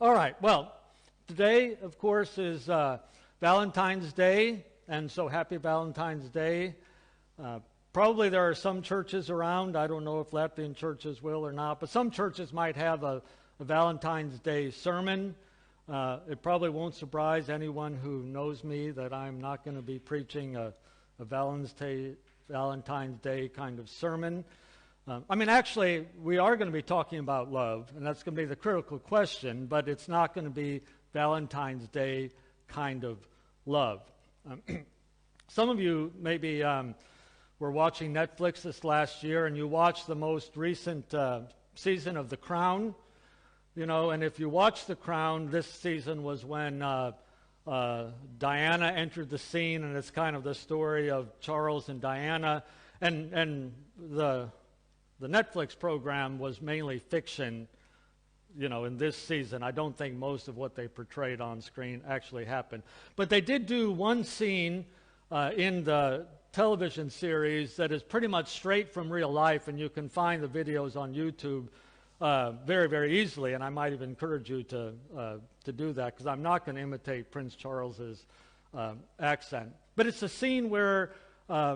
All right, well, today, of course, is Valentine's Day, and so happy Valentine's Day. Probably there are some churches around, I don't know if Latvian churches will or not, but some churches might have a Valentine's Day sermon. It probably won't surprise anyone who knows me that I'm not going to be preaching a Valentine's Day kind of sermon. Actually, we are going to be talking about love, and that's going to be the critical question, but it's not going to be Valentine's Day kind of love. Some of you maybe were watching Netflix this last year, and you watched the most recent season of The Crown. You know, and if you watch The Crown, this season was when Diana entered the scene, and it's kind of the story of Charles and Diana, and the Netflix program was mainly fiction, you know, in this season. I don't think most of what they portrayed on screen actually happened. But they did do one scene in the television series that is pretty much straight from real life, and you can find the videos on YouTube very, very easily, and I might even encourage you to do that, because I'm not going to imitate Prince Charles's accent. But it's a scene where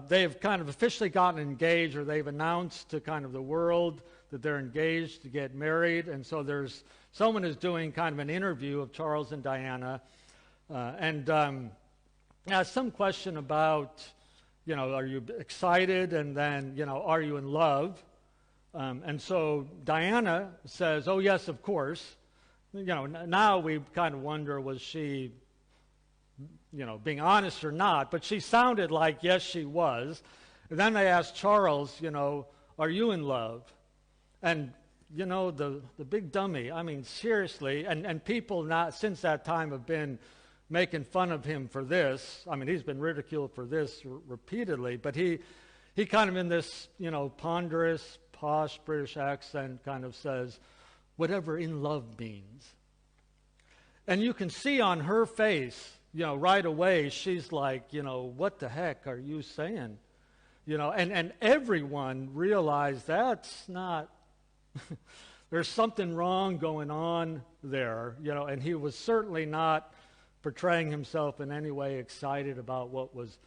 they've kind of officially gotten engaged, or they've announced to kind of the world that they're engaged to get married, and so there's someone who's doing kind of an interview of Charles and Diana, and asked some question about, you know, are you excited, and then, you know, are you in love? And so Diana says, oh, yes, of course. You know, now we kind of wonder, was she, you know, being honest or not? But she sounded like, yes, she was. And then they asked Charles, you know, are you in love? And, you know, the big dummy, I mean, seriously, and people not since that time have been making fun of him for this. I mean, he's been ridiculed for this repeatedly, but he kind of in this, you know, ponderous, posh British accent kind of says, whatever in love means. And you can see on her face, you know, right away, she's like, you know, what the heck are you saying? You know, and everyone realized that's not, there's something wrong going on there, you know, and he was certainly not portraying himself in any way excited about what was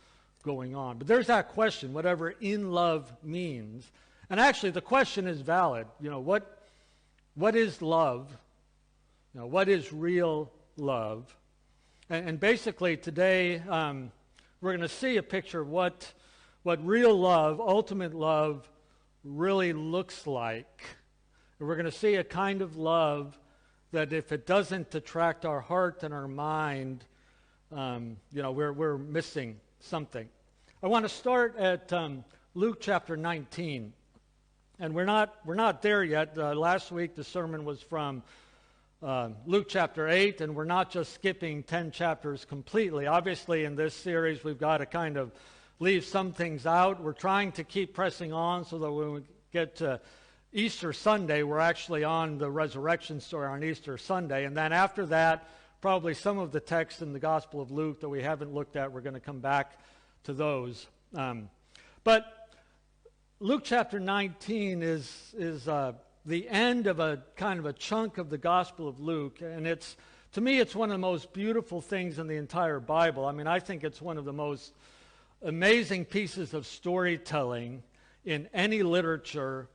going on. But there's that question, whatever in love means. And actually, the question is valid. You know, what is love? You know, what is real love? And basically, today we're going to see a picture of what real love, ultimate love, really looks like. And we're going to see a kind of love that, if it doesn't attract our heart and our mind, you know, we're missing something. I want to start at Luke chapter 19. And we're not there yet. Last week the sermon was from Luke chapter 8, and we're not just skipping 10 chapters completely. Obviously, in this series, we've got to kind of leave some things out. We're trying to keep pressing on so that when we get to Easter Sunday, we're actually on the resurrection story on Easter Sunday. And then after that, probably some of the texts in the Gospel of Luke that we haven't looked at, we're going to come back to those. But Luke chapter 19 is the end of a kind of a chunk of the Gospel of Luke, and to me it's one of the most beautiful things in the entire Bible. I mean, I think it's one of the most amazing pieces of storytelling in any literature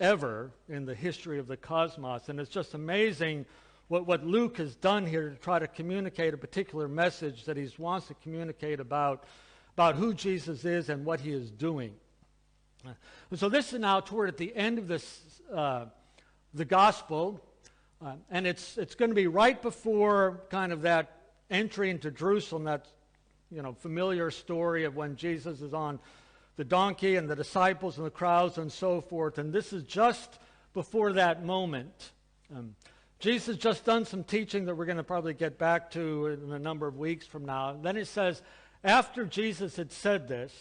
ever in the history of the cosmos, and it's just amazing what Luke has done here to try to communicate a particular message that he wants to communicate about who Jesus is and what he is doing. So this is now toward at the end of this, the gospel, and it's going to be right before kind of that entry into Jerusalem, that, you know, familiar story of when Jesus is on the donkey and the disciples and the crowds and so forth. And this is just before that moment. Jesus has just done some teaching that we're going to probably get back to in a number of weeks from now. And then it says, after Jesus had said this,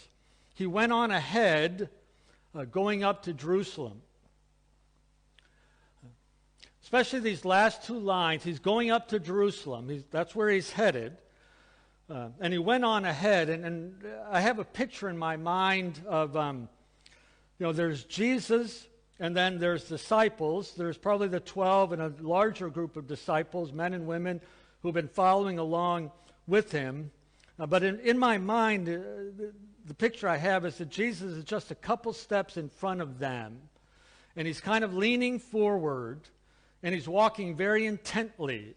he went on ahead, going up to Jerusalem. Especially these last two lines, he's going up to Jerusalem. That's where he's headed. And he went on ahead, and I have a picture in my mind of, you know, there's Jesus, And then there's disciples. There's probably the 12 and a larger group of disciples, men and women, who've been following along with him. But in my mind, the picture I have is that Jesus is just a couple steps in front of them. And he's kind of leaning forward, and he's walking very intently,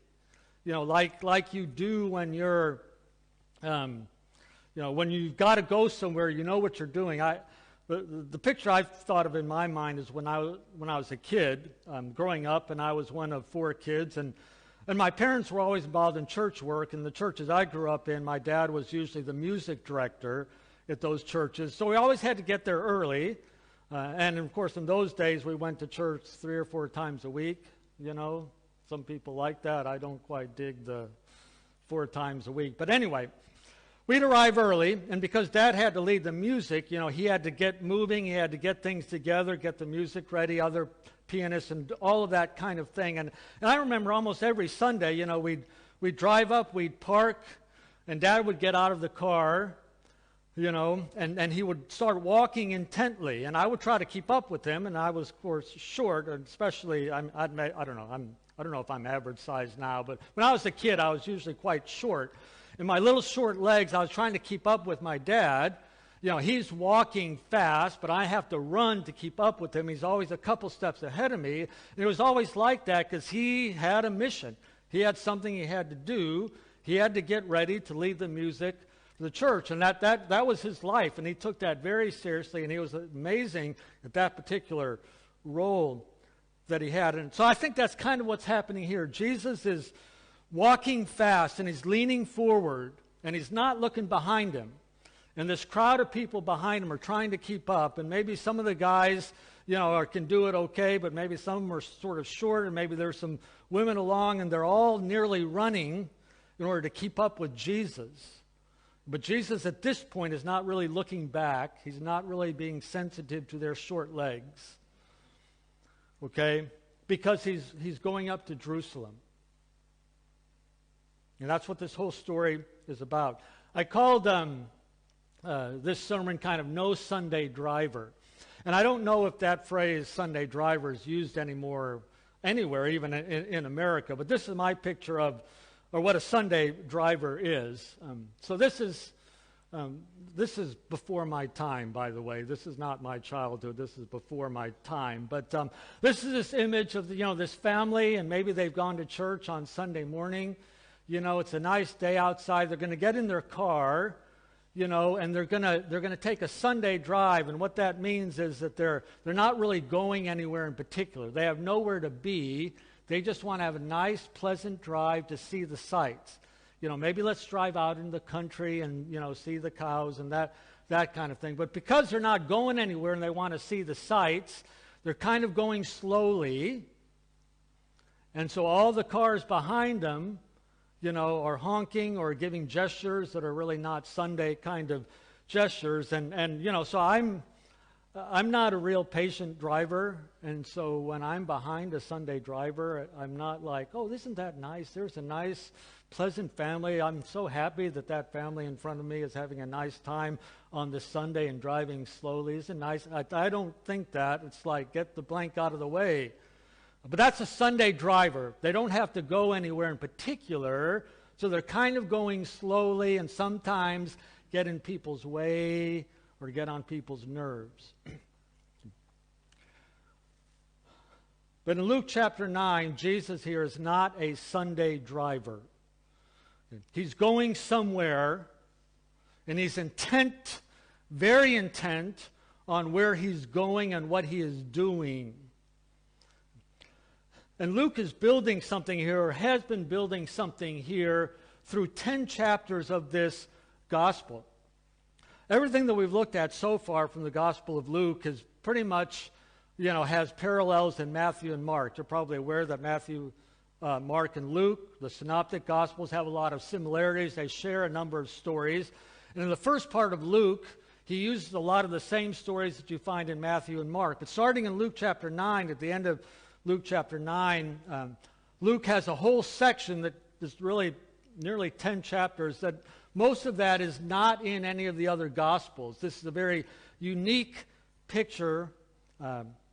like you do when you're, when you've got to go somewhere, you know what you're doing. The picture I've thought of in my mind is when I was a kid, growing up, and I was one of 4 kids, and my parents were always involved in church work. In the churches I grew up in, my dad was usually the music director at those churches, so we always had to get there early. And of course, in those days, we went to church 3 or 4 times a week. Some people like that. I don't quite dig the 4 times a week, but anyway. We'd arrive early, and because Dad had to lead the music, he had to get moving, he had to get things together, get the music ready, other pianists, and all of that kind of thing. And I remember almost every Sunday, we'd drive up, we'd park, and Dad would get out of the car, and he would start walking intently, and I would try to keep up with him, and I was, of course, short, and especially, I don't know if I'm average size now, but when I was a kid, I was usually quite short. In my little short legs, I was trying to keep up with my dad. He's walking fast, but I have to run to keep up with him. He's always a couple steps ahead of me. And it was always like that because he had a mission. He had something he had to do. He had to get ready to lead the music for the church. And that was his life. And he took that very seriously. And he was amazing at that particular role that he had. And so I think that's kind of what's happening here. Jesus is walking fast, and he's leaning forward, and he's not looking behind him. And this crowd of people behind him are trying to keep up, and maybe some of the guys, can do it okay, but maybe some of them are sort of short, and maybe there's some women along, and they're all nearly running in order to keep up with Jesus. But Jesus at this point is not really looking back. He's not really being sensitive to their short legs, okay, because he's going up to Jerusalem. And that's what this whole story is about. I called this sermon kind of No Sunday Driver. And I don't know if that phrase, Sunday driver, is used anymore anywhere, even in America. But this is my picture of what a Sunday driver is. So this is before my time, by the way. This is not my childhood. This is before my time. But this is this image of this family, and maybe they've gone to church on Sunday morning. It's a nice day outside. They're going to get in their car, and they're going to take a Sunday drive. And what that means is that they're not really going anywhere in particular. They have nowhere to be. They just want to have a nice, pleasant drive to see the sights. Maybe let's drive out in the country and, see the cows and that kind of thing. But because they're not going anywhere and they want to see the sights, they're kind of going slowly. And so all the cars behind them, are honking or giving gestures that are really not Sunday kind of gestures. And so I'm not a real patient driver. And so when I'm behind a Sunday driver, I'm not like, oh, isn't that nice? There's a nice, pleasant family. I'm so happy that family in front of me is having a nice time on this Sunday and driving slowly. Isn't it nice? I don't think that. It's like, get the blank out of the way. But that's a Sunday driver. They don't have to go anywhere in particular, so they're kind of going slowly and sometimes get in people's way or get on people's nerves. But in Luke chapter 9, Jesus here is not a Sunday driver. He's going somewhere, and he's intent, very intent, on where he's going and what he is doing. And Luke is building something here, or has been building something here, through 10 chapters of this gospel. Everything that we've looked at so far from the Gospel of Luke is pretty much, has parallels in Matthew and Mark. You're probably aware that Matthew, Mark, and Luke, the synoptic Gospels, have a lot of similarities. They share a number of stories. And in the first part of Luke, he uses a lot of the same stories that you find in Matthew and Mark. But starting in Luke chapter 9, at the end of Luke chapter 9, Luke has a whole section that is really nearly 10 chapters that most of that is not in any of the other Gospels. This is a very unique picture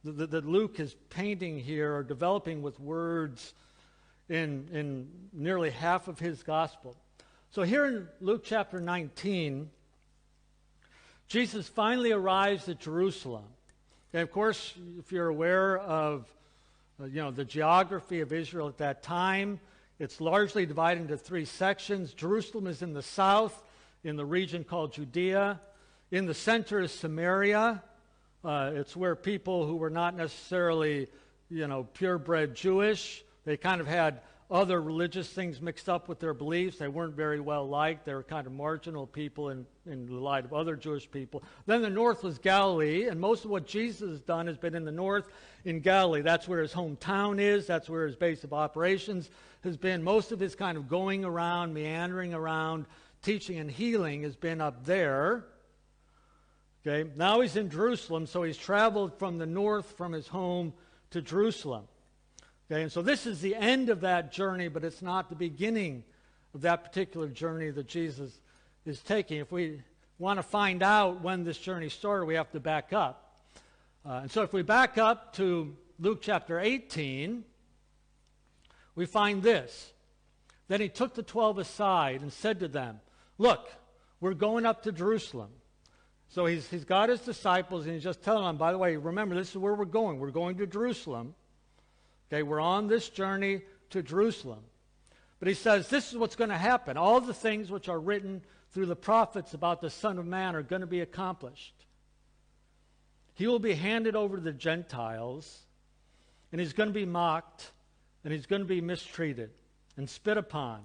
that Luke is painting here or developing with words in nearly half of his gospel. So here in Luke chapter 19, Jesus finally arrives at Jerusalem. And of course, if you're aware of the geography of Israel at that time, it's largely divided into three sections. Jerusalem is in the south, in the region called Judea. In the center is Samaria. It's where people who were not necessarily, purebred Jewish, they kind of had other religious things mixed up with their beliefs. They weren't very well liked. They were kind of marginal people in the light of other Jewish people. Then the north was Galilee, and most of what Jesus has done has been in the north in Galilee. That's where his hometown is. That's where his base of operations has been. Most of his kind of going around, meandering around, teaching and healing has been up there. Okay, now he's in Jerusalem, so he's traveled from the north from his home to Jerusalem. Okay, and so this is the end of that journey, but it's not the beginning of that particular journey that Jesus is taking. If we want to find out when this journey started, we have to back up. And so if we back up to Luke chapter 18, we find this. Then he took the 12 aside and said to them, "Look, we're going up to Jerusalem." So he's got his disciples, and he's just telling them, by the way, remember, this is where we're going. We're going to Jerusalem. Okay, we're on this journey to Jerusalem. But he says, this is what's going to happen. All the things which are written through the prophets about the Son of Man are going to be accomplished. He will be handed over to the Gentiles, and he's going to be mocked, and he's going to be mistreated and spit upon.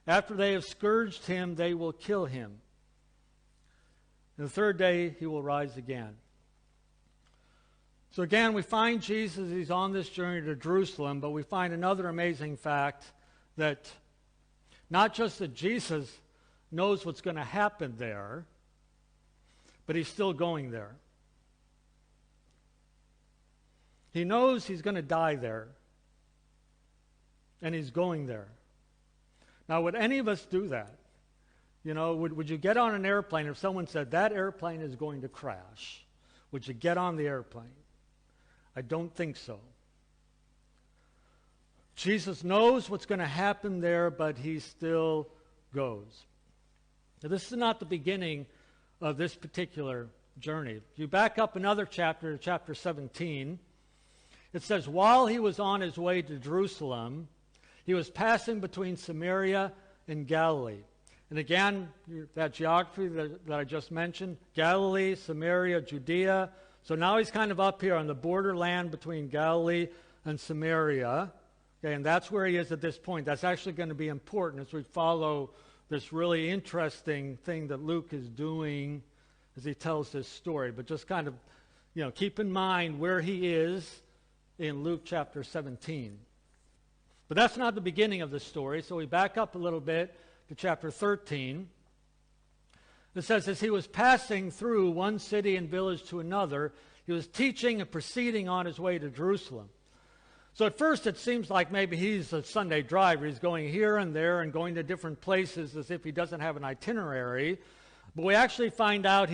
After they have scourged him, they will kill him. And the third day, he will rise again. So again, we find Jesus, he's on this journey to Jerusalem, but we find another amazing fact that not just that Jesus knows what's going to happen there, but he's still going there. He knows he's going to die there, and he's going there. Now, would any of us do that? Would you get on an airplane if someone said, that airplane is going to crash? Would you get on the airplane? I don't think so. Jesus knows what's going to happen there, but he still goes. Now, this is not the beginning of this particular journey. If you back up another chapter, chapter 17, it says, while he was on his way to Jerusalem, he was passing between Samaria and Galilee. And again, that geography that I just mentioned, Galilee, Samaria, Judea. So now he's kind of up here on the borderland between Galilee and Samaria. Okay, and that's where he is at this point. That's actually going to be important as we follow this really interesting thing that Luke is doing as he tells this story. But just kind of, keep in mind where he is in Luke chapter 17. But that's not the beginning of the story. So we back up a little bit to chapter 13. It says, as he was passing through one city and village to another, he was teaching and proceeding on his way to Jerusalem. So at first it seems like maybe he's a Sunday driver. He's going here and there and going to different places as if he doesn't have an itinerary. But we actually find out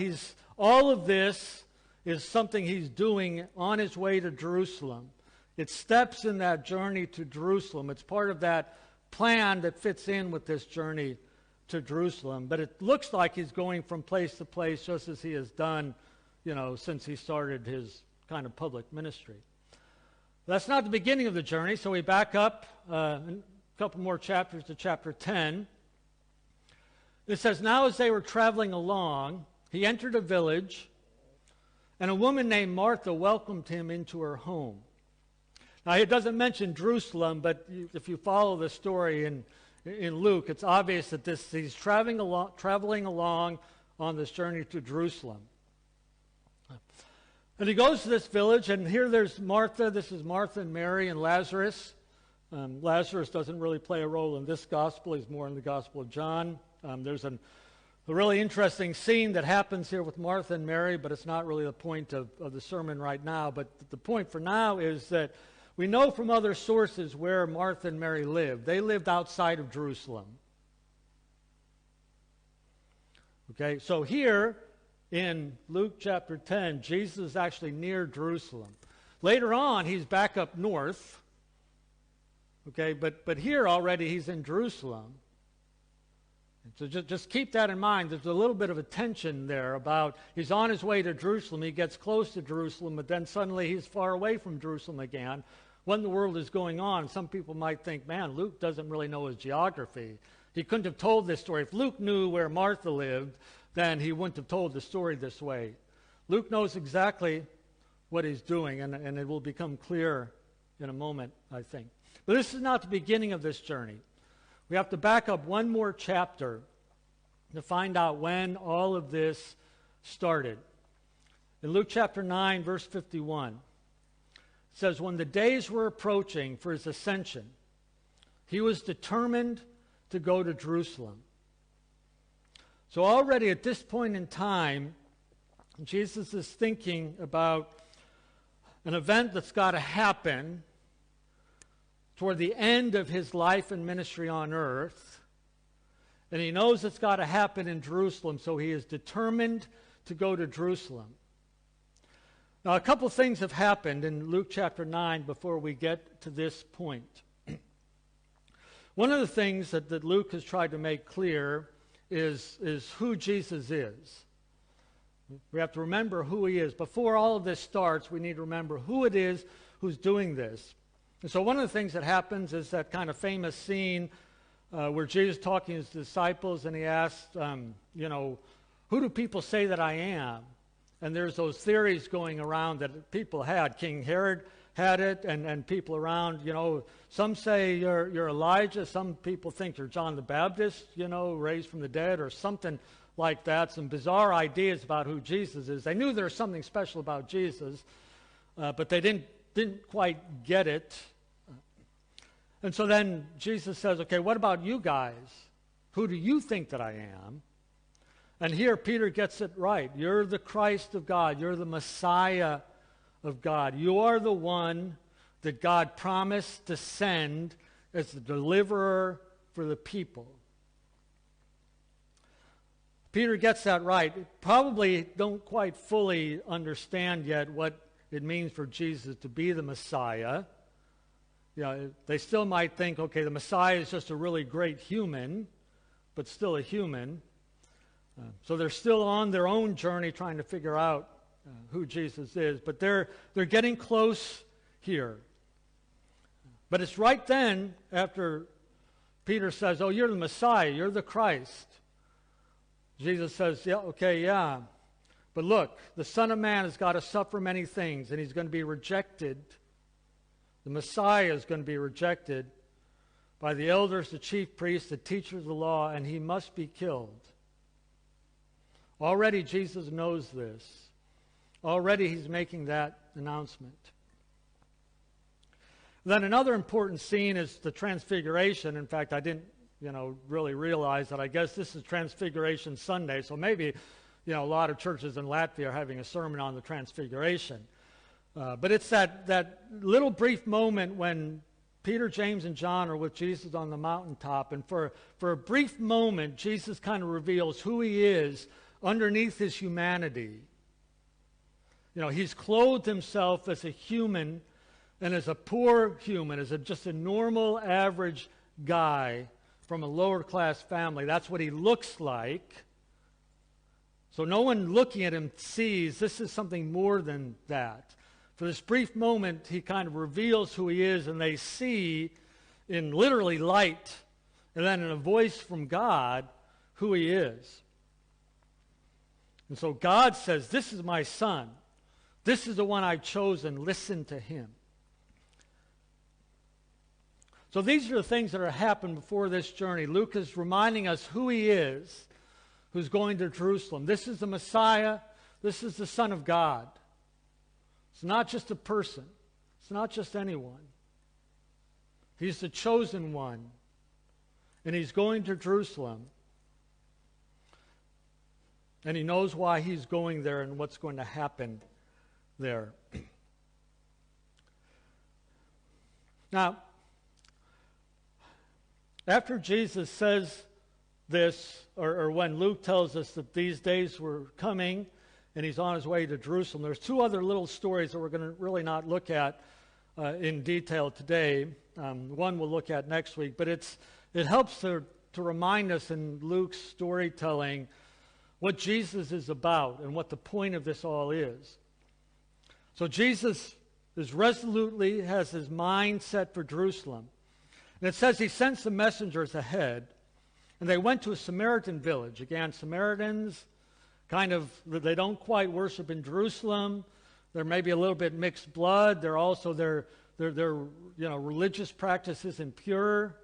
all of this is something he's doing on his way to Jerusalem. It's steps in that journey to Jerusalem. It's part of that plan that fits in with this journey to Jerusalem. But it looks like he's going from place to place just as he has done, since he started his kind of public ministry. That's not the beginning of the journey, so we back up a couple more chapters to chapter 10. It says, now as they were traveling along, he entered a village, and a woman named Martha welcomed him into her home. Now, it doesn't mention Jerusalem, but if you follow the story in Luke, it's obvious that he's traveling along on this journey to Jerusalem. And he goes to this village, and here there's Martha. This is Martha and Mary and Lazarus. Lazarus doesn't really play a role in this gospel. He's more in the Gospel of John. There's a really interesting scene that happens here with Martha and Mary, but it's not really the point of the sermon right now. But the point for now is that we know from other sources where Martha and Mary lived. They lived outside of Jerusalem. Okay, so here in Luke chapter 10, Jesus is actually near Jerusalem. Later on, he's back up north. Okay, but here already he's in Jerusalem. So just keep that in mind. There's a little bit of a tension there about he's on his way to Jerusalem. He gets close to Jerusalem, but then suddenly he's far away from Jerusalem again. What in the world is going on? Some people might think, man, Luke doesn't really know his geography. He couldn't have told this story. If Luke knew where Martha lived, then he wouldn't have told the story this way. Luke knows exactly what he's doing, and it will become clear in a moment, I think. But this is not the beginning of this journey. We have to back up one more chapter to find out when all of this started. In Luke chapter 9, verse 51, it says, when the days were approaching for his ascension, he was determined to go to Jerusalem. So already at this point in time, Jesus is thinking about an event that's got to happen toward the end of his life and ministry on earth. And he knows it's got to happen in Jerusalem, so he is determined to go to Jerusalem. Now, a couple things have happened in Luke chapter 9 before we get to this point. One of the things that Luke has tried to make clear is who Jesus is. We have to remember who he is. Before all of this starts, we need to remember who it is who's doing this. And so one of the things that happens is that kind of famous scene where Jesus is talking to his disciples, and he asked, who do people say that I am? And there's those theories going around that people had. King Herod had it, and people around, some say you're Elijah. Some people think you're John the Baptist, raised from the dead, or something like that. Some bizarre ideas about who Jesus is. They knew there was something special about Jesus, but they didn't quite get it. And so then Jesus says, okay, what about you guys? Who do you think that I am? And here Peter gets it right. You're the Christ of God. You're the Messiah of God. You are the one that God promised to send as the deliverer for the people. Peter gets that right. Probably don't quite fully understand yet what it means for Jesus to be the Messiah. They still might think, okay, the Messiah is just a really great human, but still a human. So they're still on their own journey trying to figure out who Jesus is. But they're getting close here. But it's right then, after Peter says, oh, you're the Messiah, you're the Christ. Jesus says, yeah. But look, the Son of Man has got to suffer many things, and he's going to be rejected. The Messiah is going to be rejected by the elders, the chief priests, the teachers of the law, and he must be killed. Already Jesus knows this. Already he's making that announcement. Then another important scene is the Transfiguration. In fact, I didn't, really realize that. I guess this is Transfiguration Sunday, so maybe, a lot of churches in Latvia are having a sermon on the Transfiguration. But it's that little brief moment when Peter, James, and John are with Jesus on the mountaintop, and for a brief moment, Jesus kind of reveals who he is underneath his humanity. He's clothed himself as a human and as a poor human, as just a normal, average guy from a lower-class family. That's what he looks like. So no one looking at him sees this is something more than that. For this brief moment, he kind of reveals who he is, and they see in literally light, and then in a voice from God, who he is. And so God says, this is my son. This is the one I've chosen. Listen to him. So these are the things that are happened before this journey. Luke is reminding us who he is, who's going to Jerusalem. This is the Messiah. This is the Son of God. It's not just a person. It's not just anyone. He's the chosen one. And he's going to Jerusalem. And he knows why he's going there and what's going to happen there. Now, after Jesus says this, or when Luke tells us that these days were coming and he's on his way to Jerusalem. There's two other little stories that we're going to really not look at in detail today. One we'll look at next week, but it helps to remind us in Luke's storytelling what Jesus is about and what the point of this all is. So Jesus resolutely has his mind set for Jerusalem. And it says he sent some messengers ahead, and they went to a Samaritan village. Again, Samaritans, they don't quite worship in Jerusalem. They're maybe a little bit mixed blood. They're also, their religious practice isn't pure.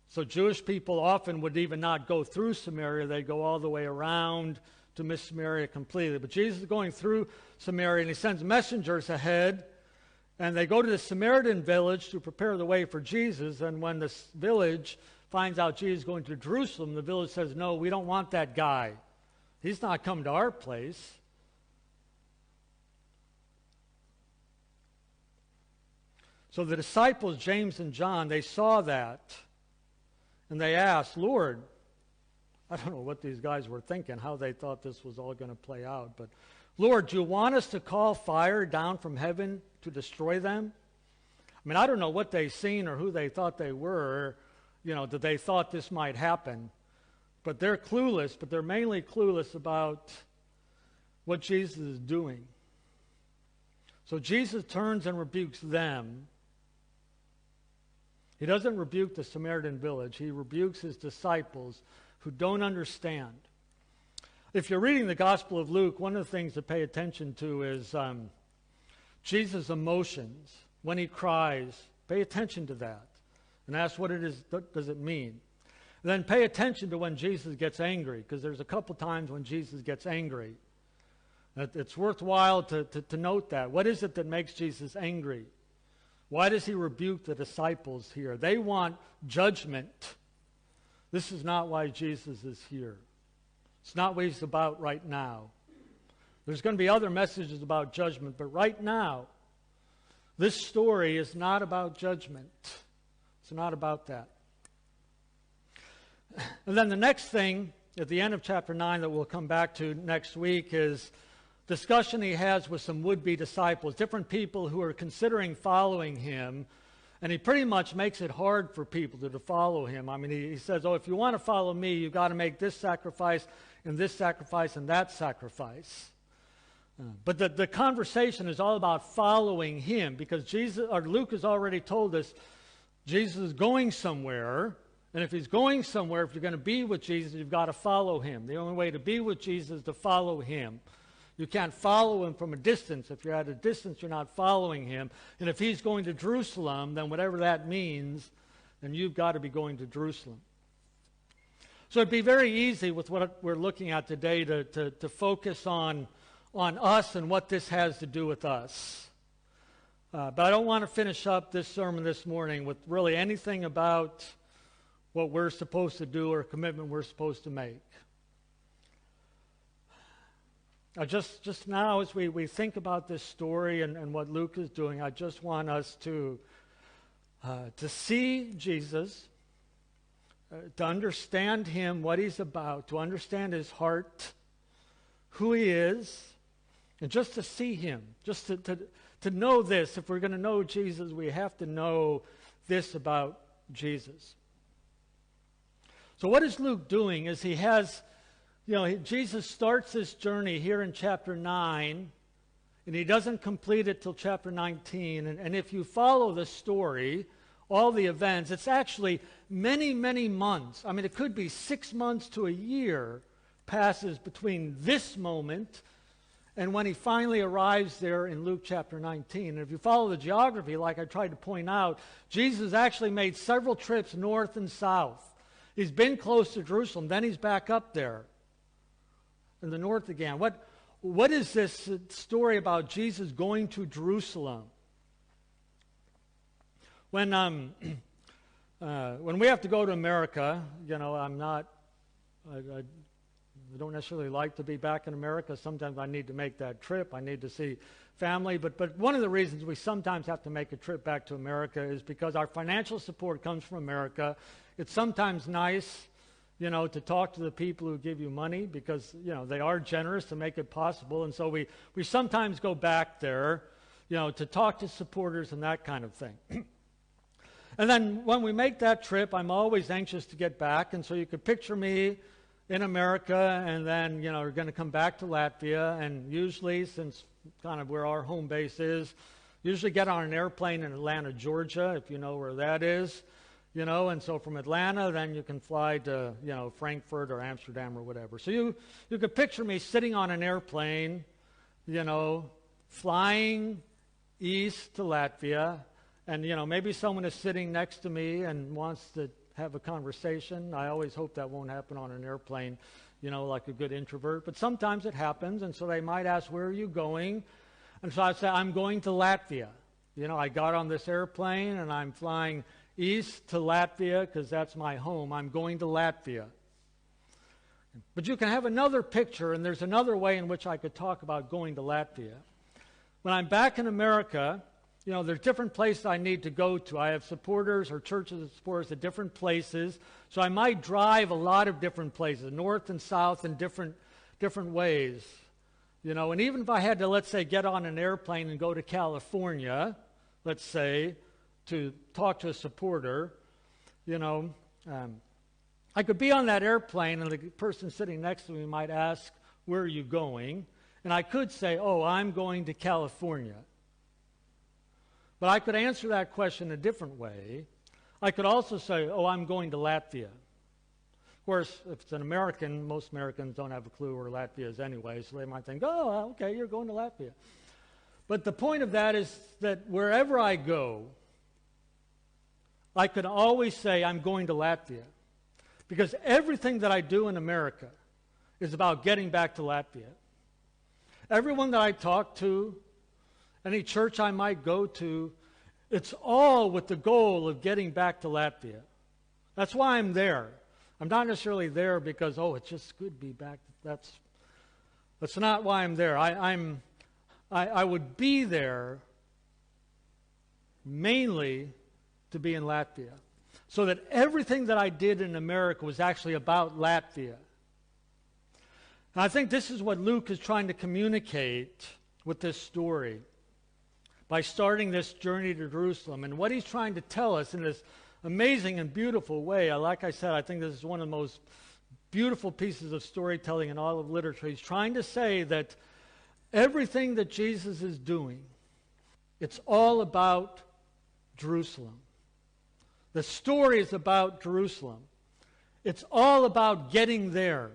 So Jewish people often would even not go through Samaria. They'd go all the way around to miss Samaria completely. But Jesus is going through Samaria, and he sends messengers ahead, and they go to the Samaritan village to prepare the way for Jesus. And when this village finds out Jesus is going to Jerusalem, the village says, no, we don't want that guy. He's not come to our place. So the disciples, James and John, they saw that, and they asked, Lord, I don't know what these guys were thinking, how they thought this was all going to play out, but Lord, do you want us to call fire down from heaven to destroy them? I mean, I don't know what they seen or who they thought they were, that they thought this might happen. But they're clueless, but they're mainly clueless about what Jesus is doing. So Jesus turns and rebukes them. He doesn't rebuke the Samaritan village. He rebukes his disciples who don't understand. If you're reading the Gospel of Luke, one of the things to pay attention to is Jesus' emotions. When he cries, pay attention to that and ask what it is, what does it mean? And then pay attention to when Jesus gets angry, because there's a couple times when Jesus gets angry. It's worthwhile to note that. What is it that makes Jesus angry? Why does he rebuke the disciples here? They want judgment. This is not why Jesus is here. It's not what he's about right now. There's going to be other messages about judgment, but right now, this story is not about judgment. It's not about that. And then the next thing at the end of chapter 9 that we'll come back to next week is discussion he has with some would-be disciples, different people who are considering following him, and he pretty much makes it hard for people to follow him. I mean, he says, if you want to follow me, you've got to make this sacrifice and that sacrifice. But the conversation is all about following him, because Luke has already told us Jesus is going somewhere. And if he's going somewhere, if you're going to be with Jesus, you've got to follow him. The only way to be with Jesus is to follow him. You can't follow him from a distance. If you're at a distance, you're not following him. And if he's going to Jerusalem, then whatever that means, then you've got to be going to Jerusalem. So it'd be very easy with what we're looking at today to focus on us and what this has to do with us. But I don't want to finish up this sermon this morning with really anything about what we're supposed to do or a commitment we're supposed to make. Just now, as we think about this story and what Luke is doing, I just want us to see Jesus, to understand him, what he's about, to understand his heart, who he is, and just to see him, just to know this. If we're going to know Jesus, we have to know this about Jesus. So what is Luke doing is he has, Jesus starts this journey here in chapter 9, and he doesn't complete it till chapter 19. And if you follow the story, all the events, it's actually many, many months. I mean, it could be 6 months to a year passes between this moment and when he finally arrives there in Luke chapter 19. And if you follow the geography, like I tried to point out, Jesus actually made several trips north and south. He's been close to Jerusalem, then he's back up there in the north again. What is this story about Jesus going to Jerusalem? When we have to go to America, I don't necessarily like to be back in America. Sometimes I need to make that trip. I need to see family. But one of the reasons we sometimes have to make a trip back to America is because our financial support comes from America. It's sometimes nice to talk to the people who give you money because, they are generous to make it possible. And so we sometimes go back there, to talk to supporters and that kind of thing. And then when we make that trip, I'm always anxious to get back. And so you could picture me in America, and then, we're going to come back to Latvia. And usually, since kind of where our home base is, usually get on an airplane in Atlanta, Georgia, if you know where that is. And so from Atlanta, then you can fly to, Frankfurt or Amsterdam or whatever. So you could picture me sitting on an airplane, flying east to Latvia, and, maybe someone is sitting next to me and wants to have a conversation. I always hope that won't happen on an airplane, like a good introvert. But sometimes it happens, and so they might ask, where are you going? And so I say, I'm going to Latvia. I got on this airplane, and I'm flying east to Latvia because that's my home. I'm going to Latvia. But you can have another picture, and there's another way in which I could talk about going to Latvia. When I'm back in America, there's different places I need to go to. I have supporters or churches of supporters at different places. So I might drive a lot of different places, north and south in different ways. And even if I had to, let's say, get on an airplane and go to California, let's say, to talk to a supporter, I could be on that airplane and the person sitting next to me might ask, where are you going? And I could say, I'm going to California. But I could answer that question a different way. I could also say, I'm going to Latvia. Of course, if it's an American, most Americans don't have a clue where Latvia is anyway, so they might think, okay, you're going to Latvia. But the point of that is that wherever I go, I could always say I'm going to Latvia. Because everything that I do in America is about getting back to Latvia. Everyone that I talk to, any church I might go to, it's all with the goal of getting back to Latvia. That's why I'm there. I'm not necessarily there because, it's just good to be back. That's not why I'm there. I would be there mainly to be in Latvia, so that everything that I did in America was actually about Latvia. And I think this is what Luke is trying to communicate with this story by starting this journey to Jerusalem. And what he's trying to tell us in this amazing and beautiful way, like I said, I think this is one of the most beautiful pieces of storytelling in all of literature. He's trying to say that everything that Jesus is doing, it's all about Jerusalem. The story is about Jerusalem. It's all about getting there.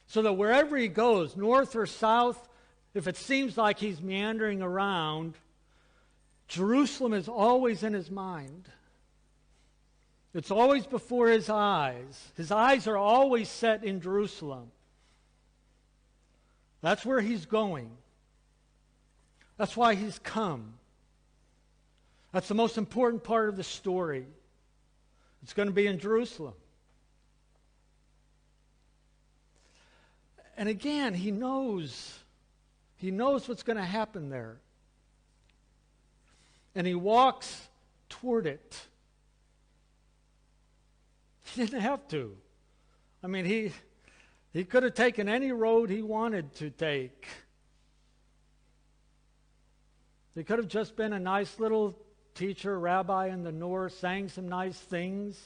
So that wherever he goes, north or south, if it seems like he's meandering around, Jerusalem is always in his mind. It's always before his eyes. His eyes are always set in Jerusalem. That's where he's going. That's why he's come. That's the most important part of the story. It's going to be in Jerusalem. And again, he knows what's going to happen there. And he walks toward it. He didn't have to. I mean, he could have taken any road he wanted to take. He could have just been a nice little teacher, rabbi in the north, saying some nice things.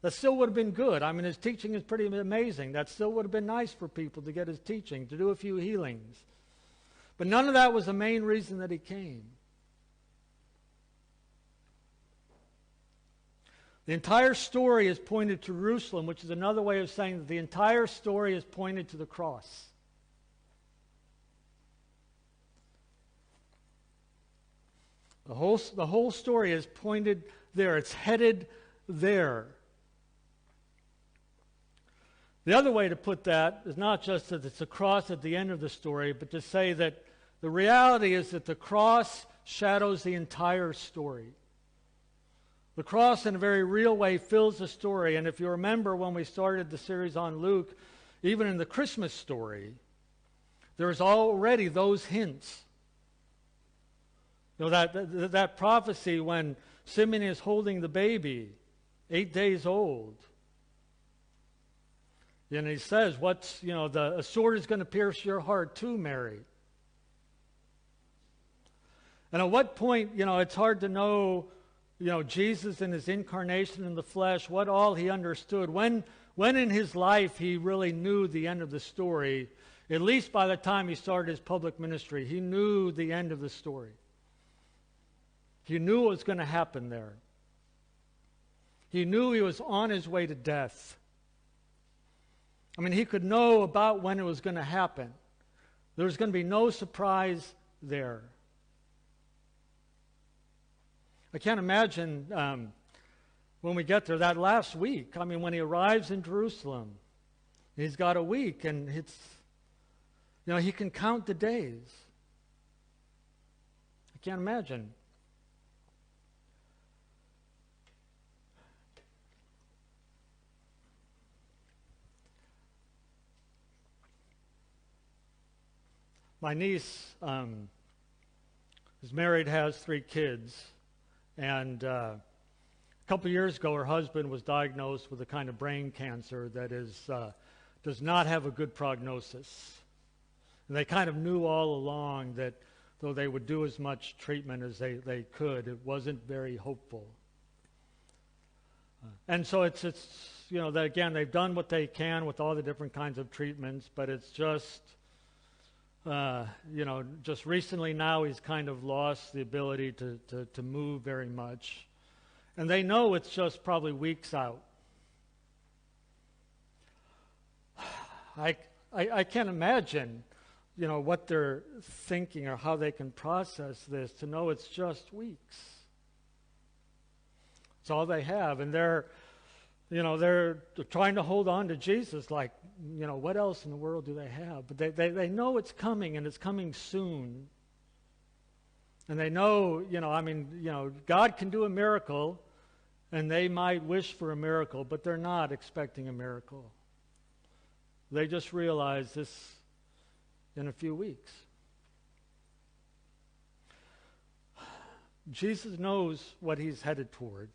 That still would have been good. I mean, his teaching is pretty amazing. That still would have been nice for people to get his teaching, to do a few healings. But none of that was the main reason that he came. The entire story is pointed to Jerusalem, which is another way of saying that the entire story is pointed to the cross. The whole story is pointed there. It's headed there. The other way to put that is not just that it's a cross at the end of the story, but to say that the reality is that the cross shadows the entire story. The cross, in a very real way, fills the story. And if you remember when we started the series on Luke, even in the Christmas story, there's already those hints. You know, that prophecy when Simeon is holding the baby, 8 days old, And he says, a sword is going to pierce your heart too, Mary. And at what point, it's hard to know, Jesus in his incarnation in the flesh, what all he understood. When in his life he really knew the end of the story, at least by the time he started his public ministry, he knew the end of the story. He knew what was going to happen there. He knew he was on his way to death. I mean, he could know about when it was going to happen. There was going to be no surprise there. I can't imagine when we get there that last week. I mean, when he arrives in Jerusalem, he's got a week, and he can count the days. I can't imagine. My niece is married, has 3 kids, and a couple years ago her husband was diagnosed with a kind of brain cancer that does not have a good prognosis. And they kind of knew all along that though they would do as much treatment as they could, it wasn't very hopeful. And so it's that again, they've done what they can with all the different kinds of treatments, but it's just just recently now he's kind of lost the ability to move very much. And they know it's just probably weeks out. I can't imagine, what they're thinking or how they can process this, to know it's just weeks. It's all they have. And they're trying to hold on to Jesus like, what else in the world do they have? But they know it's coming, and it's coming soon. And they know, God can do a miracle, and they might wish for a miracle, but they're not expecting a miracle. They just realize this in a few weeks. Jesus knows what he's headed toward.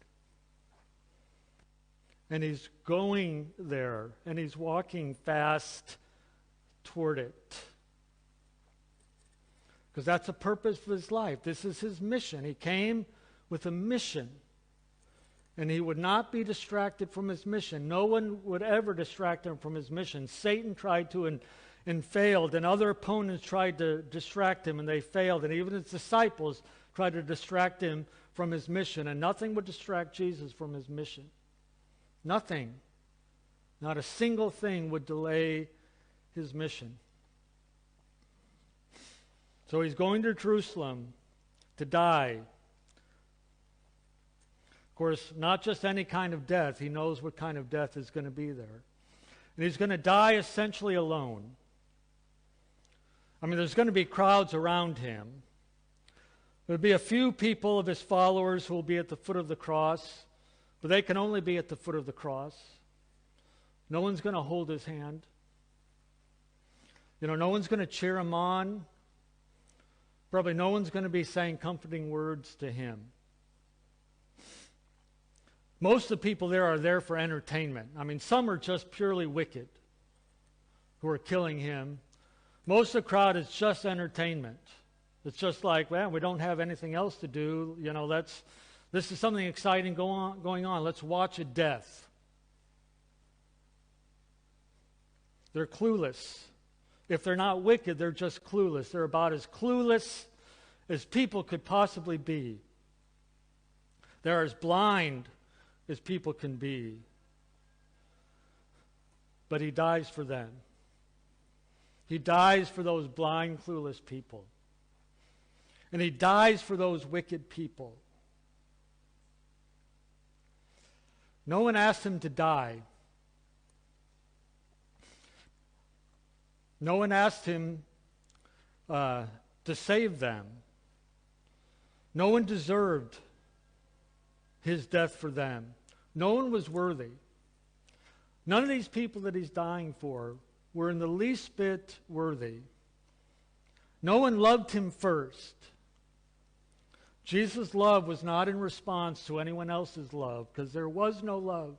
And he's going there, and he's walking fast toward it. Because that's the purpose of his life. This is his mission. He came with a mission. And he would not be distracted from his mission. No one would ever distract him from his mission. Satan tried to and failed, and other opponents tried to distract him, and they failed. And even his disciples tried to distract him from his mission, and nothing would distract Jesus from his mission. Nothing, not a single thing would delay his mission. So he's going to Jerusalem to die. Of course, not just any kind of death. He knows what kind of death is going to be there. And he's going to die essentially alone. I mean, there's going to be crowds around him. There'll be a few people of his followers who will be at the foot of the cross. But they can only be at the foot of the cross. No one's going to hold his hand. No one's going to cheer him on. Probably no one's going to be saying comforting words to him. Most of the people there are there for entertainment. I mean, some are just purely wicked who are killing him. Most of the crowd is just entertainment. It's just like, well, we don't have anything else to do. This is something exciting going on. Let's watch a death. They're clueless. If they're not wicked, they're just clueless. They're about as clueless as people could possibly be. They're as blind as people can be. But he dies for them. He dies for those blind, clueless people. And he dies for those wicked people. No one asked him to die. No one asked him to save them. No one deserved his death for them. No one was worthy. None of these people that he's dying for were in the least bit worthy. No one loved him first. Jesus' love was not in response to anyone else's love, because there was no love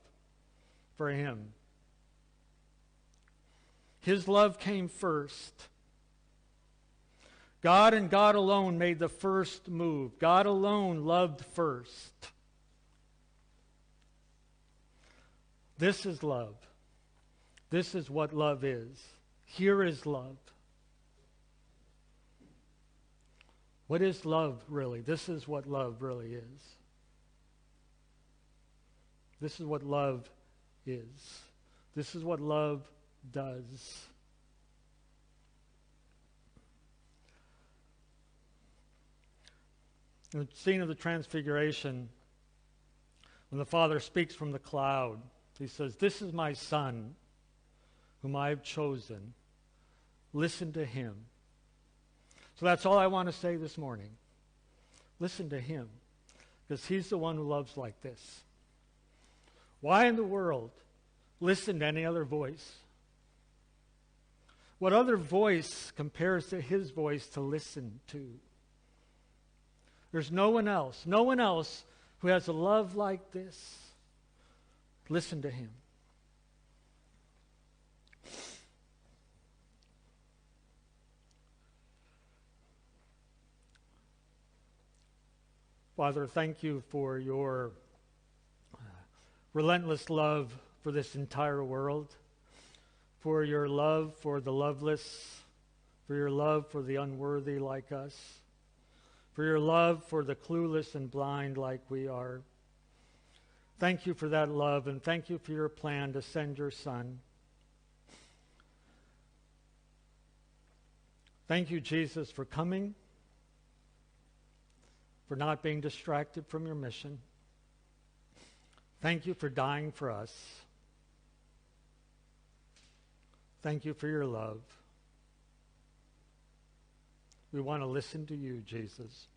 for him. His love came first. God and God alone made the first move. God alone loved first. This is love. This is what love is. Here is love. What is love really? This is what love really is. This is what love is. This is what love does. In the scene of the Transfiguration, when the Father speaks from the cloud, he says, "This is my Son, whom I have chosen. Listen to him." So that's all I want to say this morning. Listen to him, because he's the one who loves like this. Why in the world listen to any other voice? What other voice compares to his voice to listen to? There's no one else who has a love like this. Listen to him. Father, thank you for your relentless love for this entire world, for your love for the loveless, for your love for the unworthy like us, for your love for the clueless and blind like we are. Thank you for that love, and thank you for your plan to send your Son. Thank you, Jesus, for coming, for not being distracted from your mission. Thank you for dying for us. Thank you for your love. We want to listen to you, Jesus,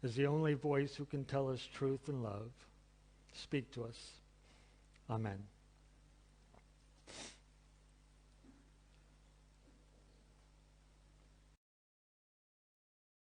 as the only voice who can tell us truth and love. Speak to us. Amen.